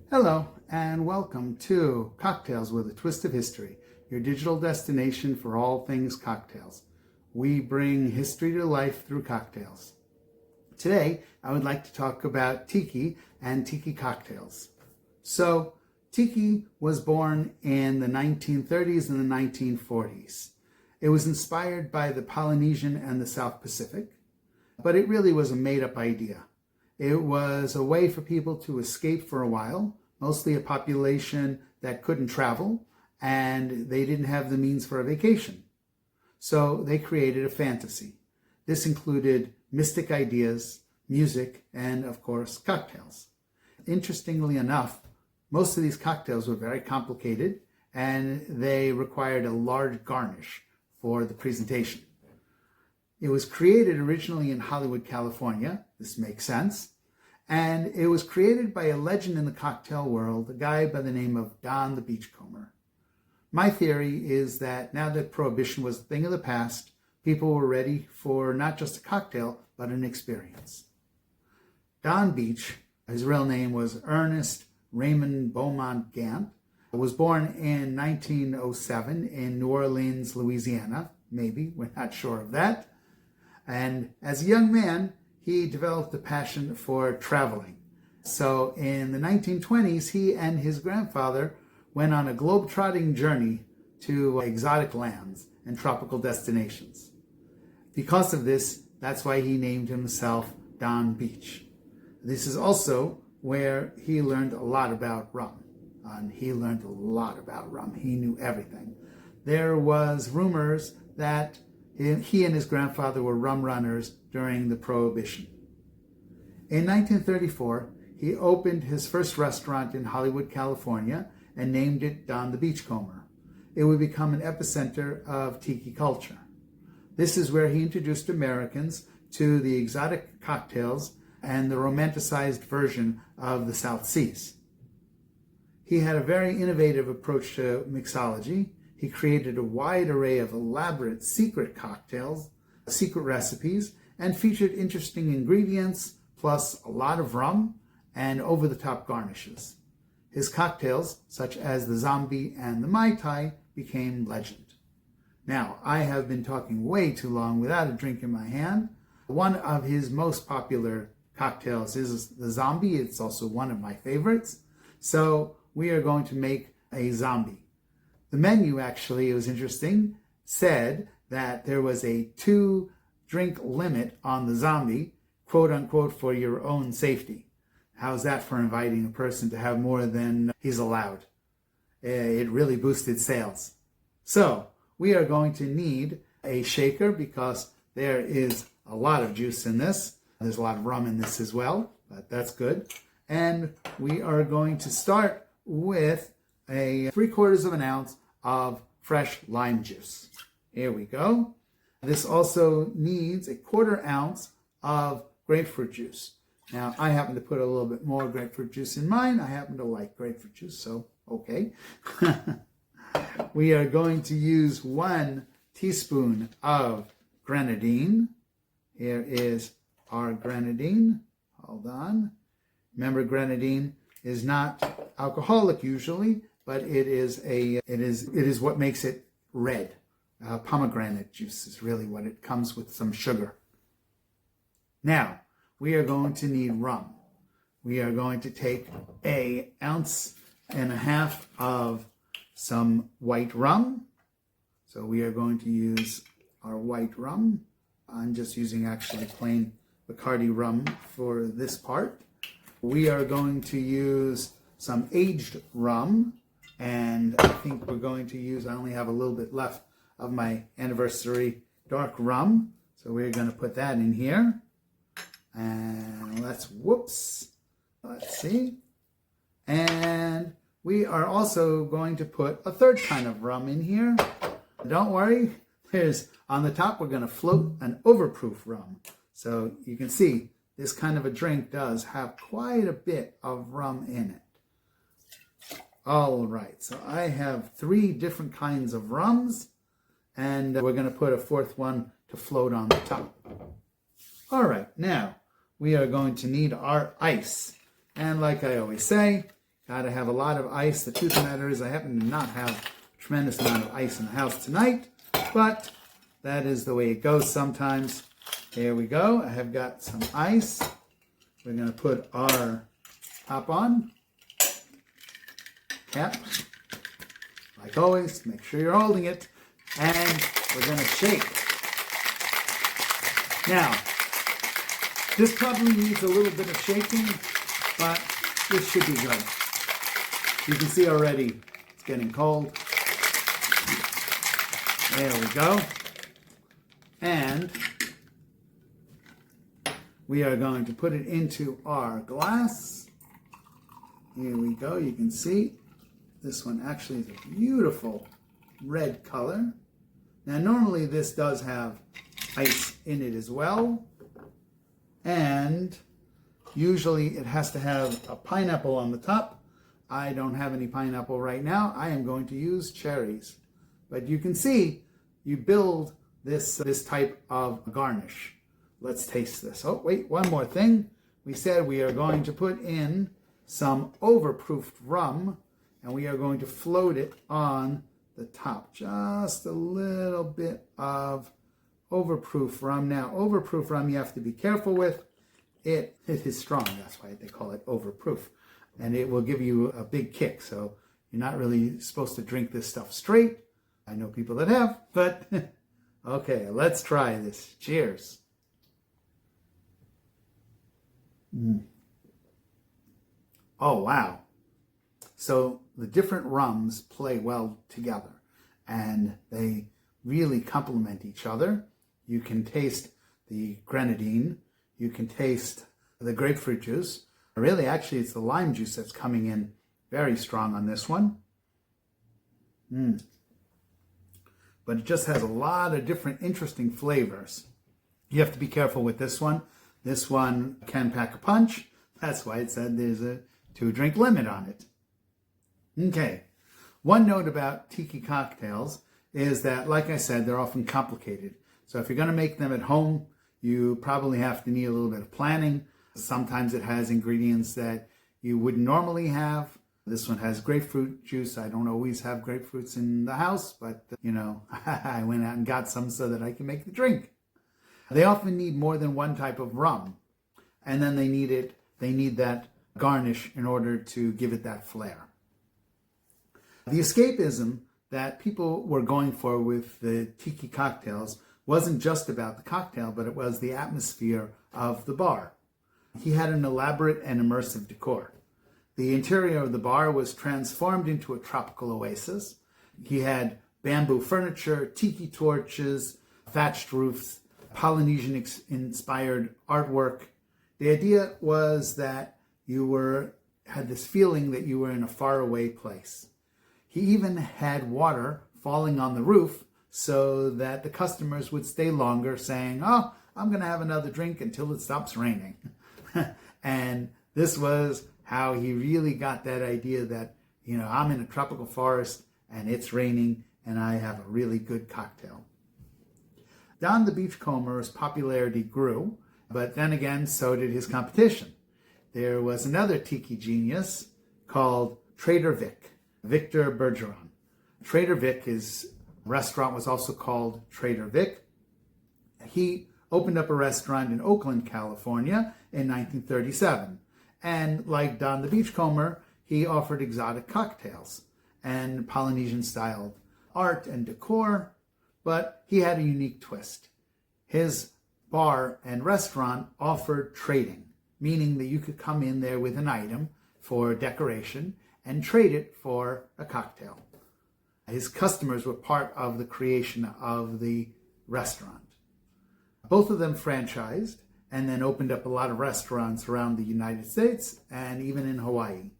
Hello, and welcome to Cocktails with a Twist of History, your digital destination for all things cocktails. We bring history to life through cocktails. Today, I would like to talk about Tiki and Tiki cocktails. So, Tiki was born in the 1930s and the 1940s. It was inspired by the Polynesian and the South Pacific, but it really was a made-up idea. It was a way for people to escape for a while, mostly a population that couldn't travel, and they didn't have the means for a vacation. So they created a fantasy. This included mystic ideas, music, and of course, cocktails. Interestingly enough, most of these cocktails were very complicated, and they required a large garnish for the presentation. It was created originally in Hollywood, California. This makes sense. And it was created by a legend in the cocktail world, a guy by the name of Don the Beachcomber. My theory is that now that Prohibition was a thing of the past, people were ready for not just a cocktail, but an experience. Don Beach, his real name was Ernest Raymond Beaumont Gant, was born in 1907 in New Orleans, Louisiana. Maybe, we're not sure of that. And as a young man, he developed a passion for traveling. So in the 1920s, he and his grandfather went on a globe-trotting journey to exotic lands and tropical destinations. Because of this, that's why he named himself Don Beach. This is also where he learned a lot about rum. He knew everything. There was rumors that he and his grandfather were rum runners during the Prohibition. In 1934, he opened his first restaurant in Hollywood, California, and named it Don the Beachcomber. It would become an epicenter of Tiki culture. This is where he introduced Americans to the exotic cocktails and the romanticized version of the South Seas. He had a very innovative approach to mixology. He created a wide array of elaborate secret cocktails, secret recipes, and featured interesting ingredients, plus a lot of rum and over-the-top garnishes. His cocktails, such as the Zombie and the Mai Tai, became legend. Now, I have been talking way too long without a drink in my hand. One of his most popular cocktails is the Zombie. It's also one of my favorites. So we are going to make a Zombie. The menu, actually, it was interesting, said that there was a 2-drink limit on the Zombie, quote unquote, for your own safety. How's that for inviting a person to have more than he's allowed? It really boosted sales. So we are going to need a shaker because there is a lot of juice in this. There's a lot of rum in this as well, but that's good. And we are going to start with a 3/4 ounce of fresh lime juice. Here we go. This also needs a 1/4 ounce of grapefruit juice. Now, I happen to put a little bit more grapefruit juice in mine. I happen to like grapefruit juice, so okay. We are going to use 1 teaspoon of grenadine. Here is our grenadine. Hold on. Remember, grenadine is not alcoholic usually, but it is what makes it red. Pomegranate juice is really what it comes with, some sugar. Now, we are going to need rum. We are going to take 1.5 ounces of some white rum. So we are going to use our white rum. I'm just using actually plain Bacardi rum for this part. We are going to use some aged rum, and I think we're going to use, I only have a little bit left of my anniversary dark rum, so we're going to put that in here. And let's see. And we are also going to put a 3rd kind of rum in here. Don't worry, on the top we're going to float an overproof rum. So you can see this kind of a drink does have quite a bit of rum in it. All right, so I have 3 different kinds of rums, and we're going to put a 4th one to float on the top. All right, now we are going to need our ice. And like I always say, Got to have a lot of ice. The truth of the matter is I happen to not have a tremendous amount of ice in the house tonight, but that is the way it goes sometimes. Here we go. I have got some ice. We're going to put our top on. Cap. Like always, make sure you're holding it. And we're going to shake. Now, this probably needs a little bit of shaking, but this should be good. You can see already it's getting cold. There we go. And we are going to put it into our glass. Here we go. You can see this one actually is a beautiful red color. Now, normally this does have ice in it as well. And usually it has to have a pineapple on the top. I don't have any pineapple right now. I am going to use cherries. But you can see you build this type of garnish. Let's taste this. Oh, wait, one more thing. We said we are going to put in some overproof rum, and we are going to float it on the top. Just a little bit of overproof rum. Now, overproof rum you have to be careful with. It is strong. That's why they call it overproof. And it will give you a big kick. So you're not really supposed to drink this stuff straight. I know people that have, but okay, let's try this. Cheers. Oh, wow. So the different rums play well together and they really complement each other. You can taste the grenadine. You can taste the grapefruit juice. Really, actually, it's the lime juice that's coming in very strong on this one. But it just has a lot of different interesting flavors. You have to be careful with this one. This one can pack a punch. That's why it said there's a 2-drink limit on it. Okay. One note about tiki cocktails is that, like I said, they're often complicated. So if you're going to make them at home, you probably have to need a little bit of planning. Sometimes it has ingredients that you wouldn't normally have. This one has grapefruit juice. I don't always have grapefruits in the house, but, you know, I went out and got some so that I can make the drink. They often need more than one type of rum. And then they need that garnish in order to give it that flair. The escapism that people were going for with the tiki cocktails wasn't just about the cocktail, but it was the atmosphere of the bar. He had an elaborate and immersive decor. The interior of the bar was transformed into a tropical oasis. He had bamboo furniture, tiki torches, thatched roofs, Polynesian-inspired artwork. The idea was that you had this feeling that you were in a faraway place. He even had water falling on the roof so that the customers would stay longer saying, oh, I'm going to have another drink until it stops raining. And this was how he really got that idea that, you know, I'm in a tropical forest and it's raining and I have a really good cocktail. Don the Beachcomber's popularity grew, but then again, so did his competition. There was another tiki genius called Trader Vic, Victor Bergeron. Trader Vic, his restaurant was also called Trader Vic. He opened up a restaurant in Oakland, California in 1937. And like Don the Beachcomber, he offered exotic cocktails and Polynesian-styled art and decor, but he had a unique twist. His bar and restaurant offered trading, meaning that you could come in there with an item for decoration and trade it for a cocktail. His customers were part of the creation of the restaurant. Both of them franchised and then opened up a lot of restaurants around the United States and even in Hawaii.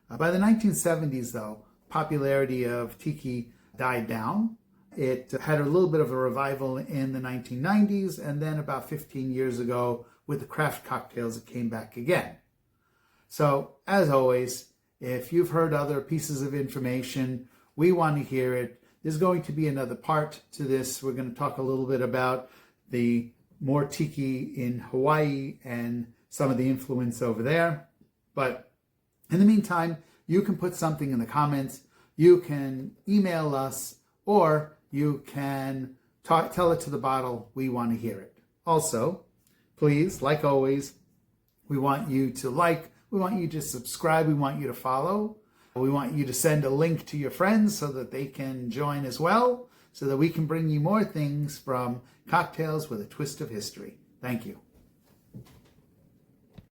By the 1970s, though, popularity of tiki died down. It had a little bit of a revival in the 1990s, and then about 15 years ago, with the craft cocktails, it came back again. So, as always, if you've heard other pieces of information, we want to hear it. There's going to be another part to this. We're going to talk a little bit about the more tiki in Hawaii and some of the influence over there. But In the meantime, you can put something in the comments, you can email us, or you can tell it to the bottle. We want to hear it. Also, please, like always, we want you to like, we want you to subscribe, we want you to follow. We want you to send a link to your friends so that they can join as well, so that we can bring you more things from Cocktails with a Twist of History. Thank you.